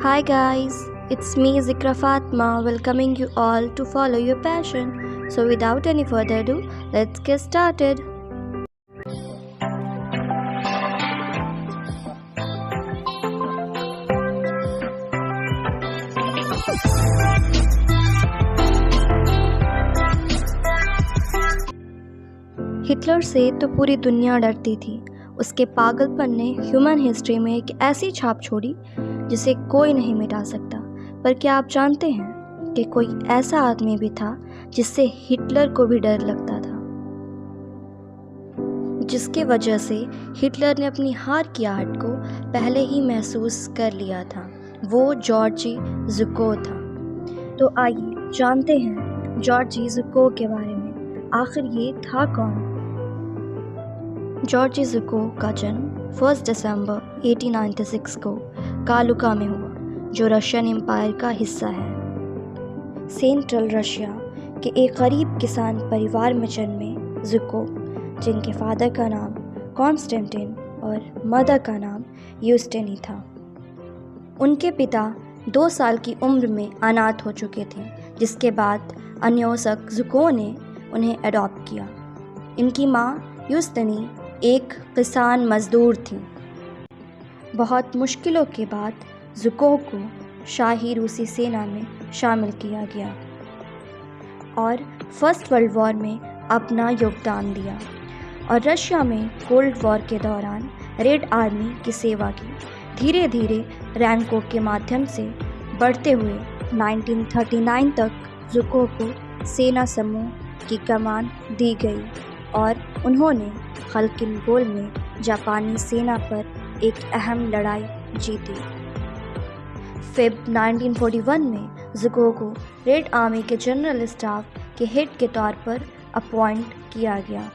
Hi guys, it's me Zikra Fatma welcoming you all to follow your passion. So without any further ado, let's get started. Hitler से तो पूरी दुनिया डरती थी। उसके पागलपन ने ह्यूमन हिस्ट्री में एक ऐसी छाप छोड़ी जिसे कोई नहीं मिटा सकता। पर क्या आप जानते हैं कि कोई ऐसा आदमी भी था जिससे हिटलर को भी डर लगता था, जिसके वजह से हिटलर ने अपनी हार की आहट को पहले ही महसूस कर लिया था। वो जॉर्जी ज़ुको था। तो आइए जानते हैं जॉर्जी ज़ुको के बारे में। आखिर ये था कौन? जॉर्जी ज़ुको का जन्म 1 दिसंबर 1896 को कालुका में हुआ, जो रशियन एम्पायर का हिस्सा है। सेंट्रल रशिया के एक गरीब किसान परिवार में जन्मे ज़ुको, जिनके फादर का नाम कॉन्स्टेंटिन और मदर का नाम यूस्टेनी था। उनके पिता 2 साल की उम्र में अनाथ हो चुके थे, जिसके बाद अन्योसक ज़ुको ने उन्हें अडॉप्ट किया। इनकी माँ यूस्टेनी एक किसान मज़दूर थी। बहुत मुश्किलों के बाद ज़ुको को शाही रूसी सेना में शामिल किया गया और फर्स्ट वर्ल्ड वॉर में अपना योगदान दिया और रशिया में कोल्ड वॉर के दौरान रेड आर्मी की सेवा की। धीरे धीरे रैंकों के माध्यम से बढ़ते हुए 1939 तक ज़ुको को सेना समूह की कमान दी गई और उन्होंने खल्किन गोल में जापानी सेना पर एक अहम लड़ाई जीती। फ़ेब 1941 में ज़ुको को रेड आर्मी के जनरल स्टाफ के हेड के तौर पर अपॉइंट किया गया।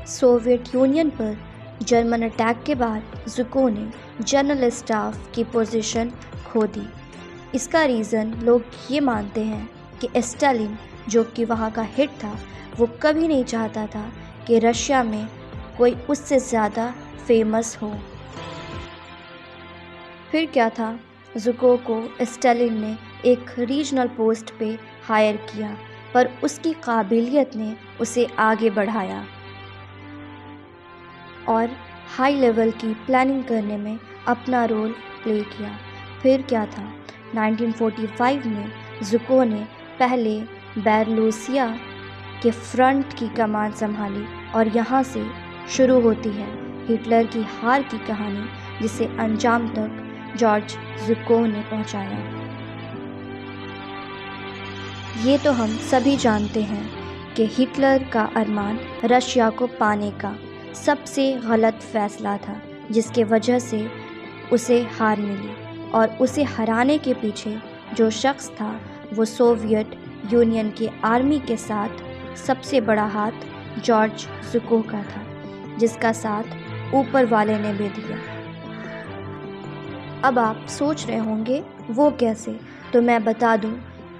सोवियत यूनियन पर जर्मन अटैक के बाद ज़ुको ने जनरल स्टाफ की पोजीशन खो दी। इसका रीज़न लोग ये मानते हैं कि स्टालिन, जो कि वहाँ का हेड था, वो कभी नहीं चाहता था कि रशिया में कोई उससे ज़्यादा फेमस हो। फिर क्या था, ज़ुको को स्टालिन ने एक रीजनल पोस्ट पे हायर किया, पर उसकी काबिलियत ने उसे आगे बढ़ाया और हाई लेवल की प्लानिंग करने में अपना रोल प्ले किया। फिर क्या था, 1945 में ज़ुको ने पहले बेलारूसिया के फ्रंट की कमान संभाली और यहाँ से शुरू होती है हिटलर की हार की कहानी, जिसे अंजाम तक जॉर्ज ज़ुको ने पहुँचाया। ये तो हम सभी जानते हैं कि हिटलर का अरमान रशिया को पाने का सबसे गलत फैसला था, जिसके वजह से उसे हार मिली और उसे हराने के पीछे जो शख्स था वो सोवियत यूनियन की आर्मी के साथ सबसे बड़ा हाथ जॉर्ज ज़ुको का था, जिसका साथ ऊपर वाले ने भी दिया। अब आप सोच रहे होंगे वो कैसे, तो मैं बता दूं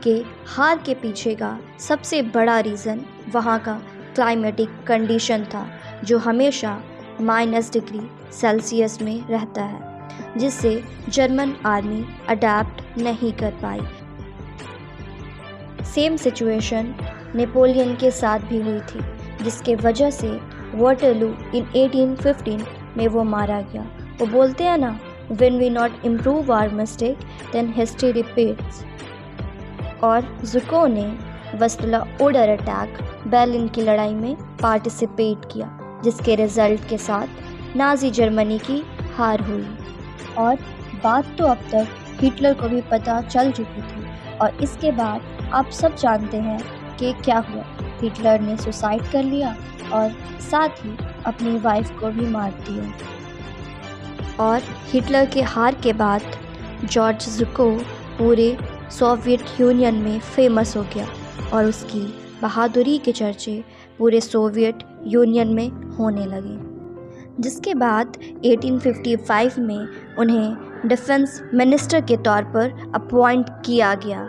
कि हार के पीछे का सबसे बड़ा रीज़न वहाँ का क्लाइमेटिक कंडीशन था, जो हमेशा -डिग्री में रहता है, जिससे जर्मन आर्मी अडैप्ट नहीं कर पाई। सेम सिचुएशन नेपोलियन के साथ भी हुई थी, जिसके वजह से वाटरलू इन 1815 में वो मारा गया। वो बोलते हैं ना, when we not improve our mistake then history repeats. और ज़ुको ने वस्तुला ओडर अटैक बर्लिन की लड़ाई में पार्टिसिपेट किया, जिसके रिज़ल्ट के साथ नाज़ी जर्मनी की हार हुई। और बात तो अब तक हिटलर को भी पता चल चुकी थी और इसके बाद आप सब जानते हैं कि क्या हुआ। हिटलर ने सुसाइड कर लिया और साथ ही अपनी वाइफ को भी मार दिया। और हिटलर के हार के बाद जॉर्ज ज़ुको पूरे सोवियत यूनियन में फेमस हो गया और उसकी बहादुरी के चर्चे पूरे सोवियत यूनियन में होने लगे। जिसके बाद 1855 में उन्हें डिफेंस मिनिस्टर के तौर पर अपॉइंट किया गया।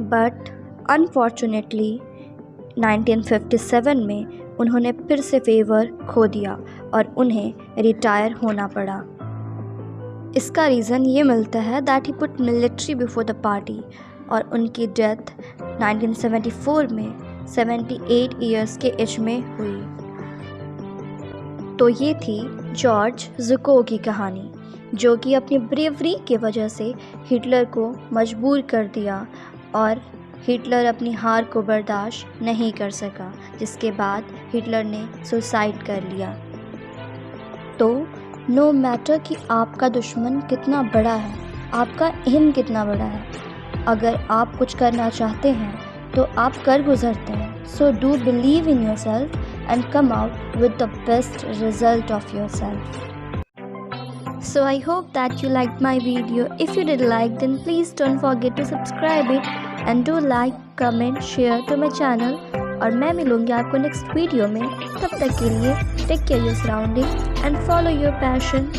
बट अनफॉर्चुनेटली 1957 में उन्होंने फिर से फेवर खो दिया और उन्हें रिटायर होना पड़ा। इसका रीज़न ये मिलता है that he put military before the party, और उनकी डेथ 1974 में 78 ईयर्स के एज में हुई। तो ये थी जॉर्ज ज़ुकोव की कहानी, जो कि अपनी ब्रेवरी की वजह से हिटलर को मजबूर कर दिया और हिटलर अपनी हार को बर्दाश्त नहीं कर सका, जिसके बाद हिटलर ने सुसाइड कर लिया। तो नो मैटर कि आपका दुश्मन कितना बड़ा है, आपका एम कितना बड़ा है, अगर आप कुछ करना चाहते हैं तो आप कर गुजरते हैं। So do believe in your self and come out with the best result of yourself. So I hope that you liked my video. If you did like, then please don't forget to subscribe it and do like, comment, share to my channel. और मैं मिलूँगी आपको next video में। तब तक के लिए take care your surrounding and follow your passion.